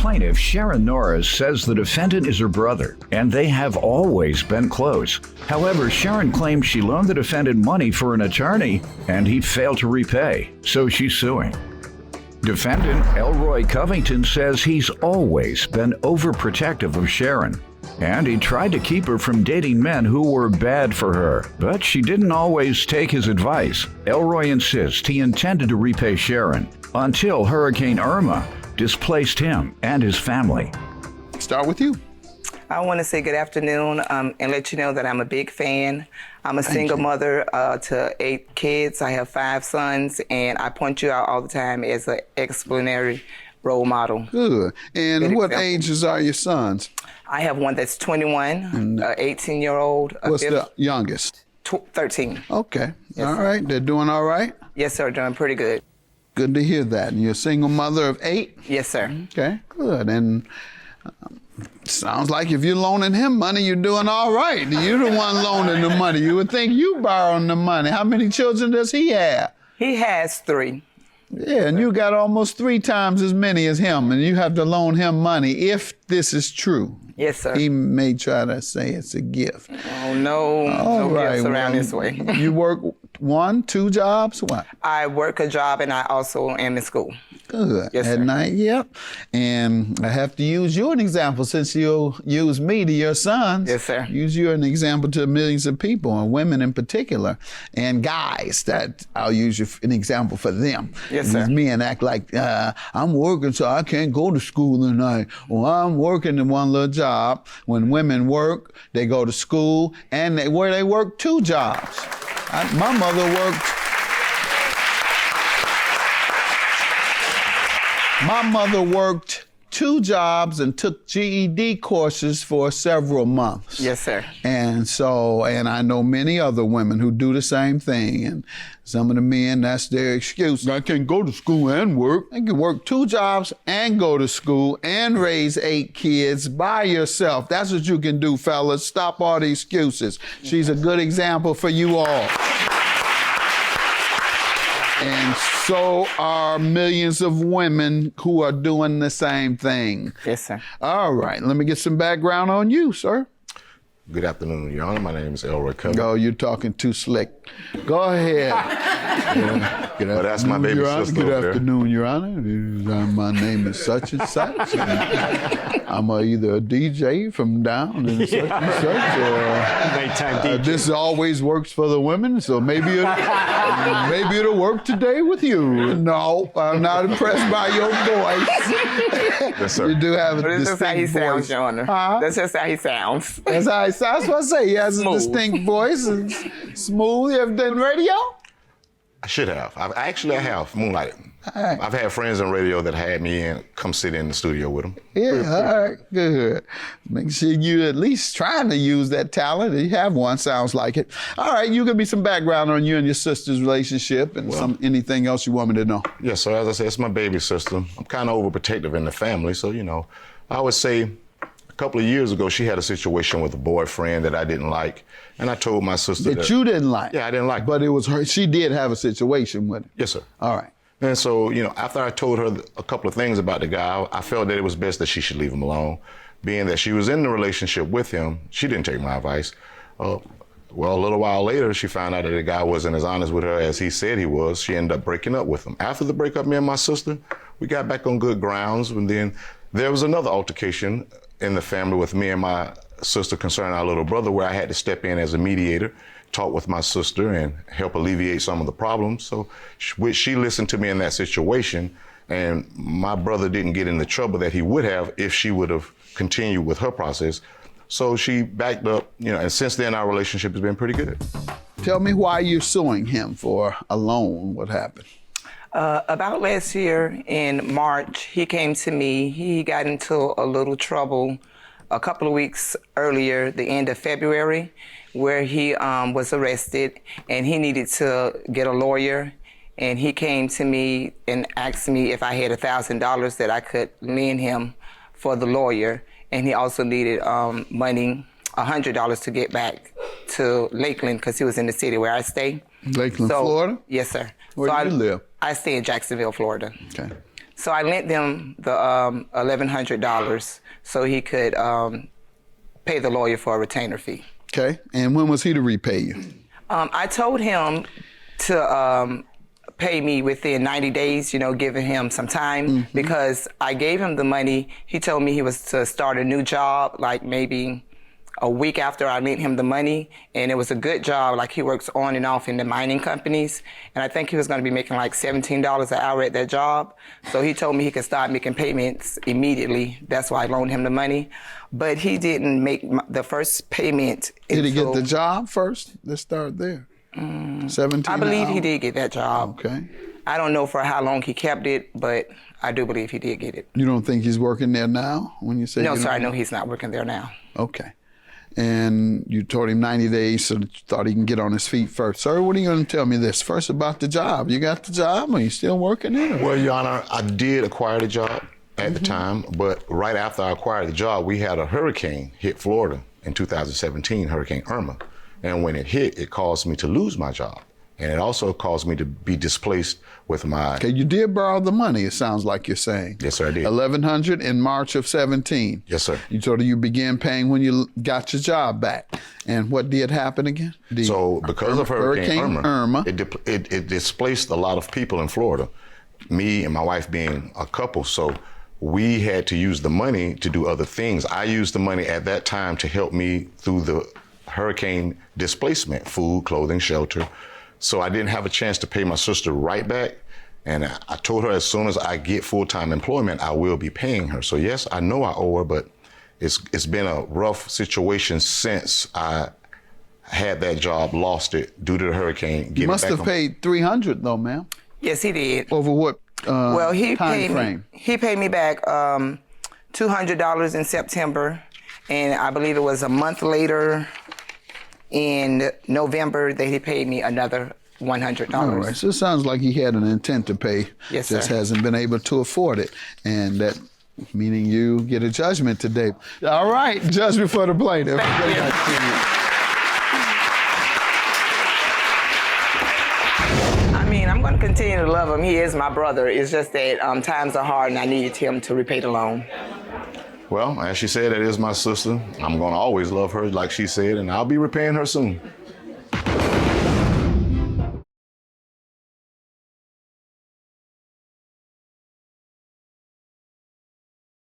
plaintiff, Sharon Norris, says the defendant is her brother, and they have always been close. However, Sharon claims she loaned the defendant money for an attorney, and he failed to repay, so she's suing. Defendant Elroy Covington says he's always been overprotective of Sharon, and he tried to keep her from dating men who were bad for her, but she didn't always take his advice. Elroy insists he intended to repay Sharon until Hurricane Irma displaced him and his family. Start with you. I want to say good afternoon and let you know that I'm a big fan. I'm a single mother to 8 kids. I have 5 sons, and I point you out all the time as an exemplary role model. Good. And what ages are your sons? I have one that's 21, an 18-year-old. What's the youngest? 13. Okay. Yes, all sir. right. They're doing all right? Yes, sir. Doing pretty good. Good to hear that. And you're a single mother of 8? Yes, sir. Okay, good. And sounds like if you're loaning him money, you're doing all right. You're the one loaning the money. You would think you borrowing the money. How many children does he have? He has 3. Yeah, and you got almost 3 times as many as him, and you have to loan him money if this is true. Yes, sir. He may try to say it's a gift. Oh, no. All no right. gifts around this way. You work 1, 2 jobs? What? I work a job, and I also am in school. Good. Yes, At sir. night, yep. And I have to use you an example since you'll use me to your sons. Yes, sir. Use you an example to millions of people, and women in particular, and guys that I'll use you an example for them. Yes, sir. Use me and act like I'm working so I can't go to school tonight. Well, I'm working in one little job. When women work, they go to school, and they work 2 jobs. My mother worked. My mother worked 2 jobs and took GED courses for several months. Yes, sir. And I know many other women who do the same thing. And some of the men, that's their excuse. I can't go to school and work. You can work 2 jobs and go to school and raise 8 kids by yourself. That's what you can do, fellas. Stop all the excuses. She's a good example for you all. And so are millions of women who are doing the same thing. Yes, sir. All right, let me get some background on you, sir. Good afternoon, Your Honor. My name is Elroy Covington. Oh, you're talking too slick. Go ahead. Good Well, that's my baby Your Honor. sister Good over there. afternoon, Your Honor. My name is such and such. And I'm either a DJ from down in such and such, or Nighttime DJ. this always works for the women, so maybe it'll work today with you. No, I'm not impressed by your voice. Yes, sir. You do have a But that's just how he distinct sounds, voice. Your Honor. Huh? That's just how he sounds. That's how that's what I say. He has Smooth. a distinct voice and smooth. You ever done radio? I should have. I have moonlighted. I've had friends in radio that had me in, come sit in the studio with them. Yeah, all right, good. Make sure you at least trying to use that talent. You have one, sounds like it. All right, you give me some background on you and your sister's relationship and anything else you want me to know. Yes, so as I said, it's my baby sister. I'm kind of overprotective in the family, so, I would say a couple of years ago, she had a situation with a boyfriend that I didn't like, and I told my sister That you didn't like. Yeah, I didn't like. But it was her. She did have a situation with it. Yes, sir. All right. And so, after I told her a couple of things about the guy, I felt that it was best that she should leave him alone. Being that she was in the relationship with him, she didn't take my advice. Well, a little while later, she found out that the guy wasn't as honest with her as he said he was. She ended up breaking up with him. After the breakup, me and my sister, we got back on good grounds. And then there was another altercation in the family with me and my sister concerning our little brother, where I had to step in as a mediator, talk with my sister and help alleviate some of the problems. So she listened to me in that situation, and my brother didn't get in the trouble that he would have if she would have continued with her process. So she backed up, and since then our relationship has been pretty good. Tell me why you're suing him for a loan. What happened? About last year in March, he came to me. He got into a little trouble a couple of weeks earlier, the end of February, where he was arrested and he needed to get a lawyer. And he came to me and asked me if I had $1,000 that I could lend him for the lawyer. And he also needed money, $100 to get back to Lakeland because he was in the city where I stay. Lakeland, Florida? Yes, sir. Where do you live? I stay in Jacksonville, Florida. Okay. So I lent them the $1,100 so he could pay the lawyer for a retainer fee. Okay. And when was he to repay you? I told him to pay me within 90 days, giving him some time because I gave him the money. He told me he was to start a new job, like maybe a week after I lent him the money, and it was a good job. Like, he works on and off in the mining companies, and I think he was going to be making like $17 an hour at that job. So he told me he could start making payments immediately. That's why I loaned him the money. But he didn't make the first payment. Did he get the job first? Let's start there. 17 I believe an he hour? did get that job. Okay. I don't know for how long he kept it, but I do believe he did get it. You don't think he's working there now when you say No, you sir, I don't- know he's not working there now. Okay. And you told him 90 days so that you thought he can get on his feet first. Sir, what are you going to tell me this? First about the job. You got the job? Are you still working it? Or? Well, Your Honor, I did acquire the job at the time, but right after I acquired the job, we had a hurricane hit Florida in 2017, Hurricane Irma. And when it hit, it caused me to lose my job. And it also caused me to be displaced with my... Okay, you did borrow the money, it sounds like you're saying. Yes, sir, I did. $1,100 in March of 17. Yes, sir. You told her you began paying when you got your job back. And what did happen again? So because of Hurricane Irma, it displaced a lot of people in Florida, me and my wife being a couple. So we had to use the money to do other things. I used the money at that time to help me through the hurricane displacement, food, clothing, shelter. So I didn't have a chance to pay my sister right back. And I told her as soon as I get full-time employment, I will be paying her. So yes, I know I owe her, but it's been a rough situation since I had that job, lost it due to the hurricane. you must have paid $300 though, ma'am. Yes, he did. Over what Well, he time paid frame? He paid me back $200 in September, and I believe it was a month later in November that he paid me another $100. All right, so it sounds like he had an intent to pay, Yes, just sir. hasn't been able to afford it. And that meaning you get a judgment today. All right, judgment for the plaintiff. I mean, I'm going to continue to love him. He is my brother. It's just that times are hard, and I needed him to repay the loan. Well, as she said, that is my sister. I'm going to always love her like she said, and I'll be repaying her soon.